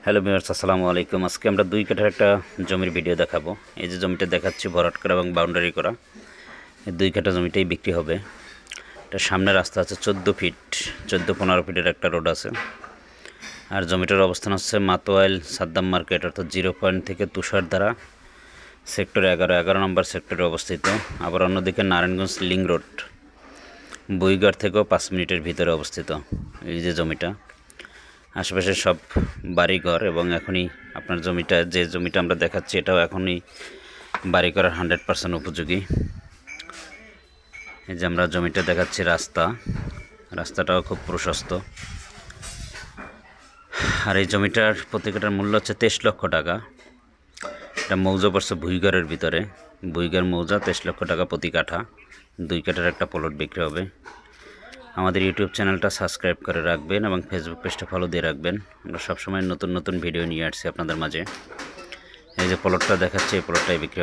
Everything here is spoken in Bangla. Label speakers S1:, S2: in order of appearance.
S1: হ্যালো ভিউয়ার্স, আসসালামু আলাইকুম। আজকে আমরা 2 কাঠার একটা জমির ভিডিও দেখাবো। এই যে জমিটা দেখাচ্ছি ভরাট করা এবং বাউন্ডারি করা, এই 2 কাঠা জমিটাই বিক্রি হবে। এটা সামনে রাস্তা আছে 14 ফিট, 14-15 ফিটের একটা রোড আছে। আর জমিটার অবস্থান হচ্ছে মাতোয়াইল সাদ্দাম মার্কেট, অর্থাৎ 0 পয়েন্ট থেকে তুষারধারা সেক্টর 11 নম্বর সেক্টরে অবস্থিত। আবার অন্যদিকে নারায়ণগঞ্জ লিং রোড বুইগার থেকেও 5 মিনিটের ভিতরে অবস্থিত এই যে জমিটা। আশেপাশে সব বাড়িঘর এবং এখনই আপনার যে জমিটা আমরা দেখাচ্ছি এটাও এখনই বাড়ি করার 100% উপযোগী। এই যে আমরা জমিটা দেখাচ্ছি, রাস্তাটাও খুব প্রশস্ত। আর এই জমিটার প্রতি কাঠার মূল্য হচ্ছে 23 লক্ষ টাকা। এটা মৌজা পড়ছে ভুইগড়ের ভিতরে, ভুইগড় মৌজা। 23 লক্ষ টাকা প্রতি কাঠা। 2 কাঠার একটা প্লট বিক্রি হবে। আমাদের ইউটিউব চ্যানেলটা সাবস্ক্রাইব করে রাখবেন এবং ফেসবুক পেজটা ফলো দিয়ে রাখবেন। আমরা সবসময় নতুন নতুন ভিডিও নিয়ে আসছি আপনাদের মাঝে। এই যে প্লটটা দেখাচ্ছি, এই প্লটটাই বিক্রি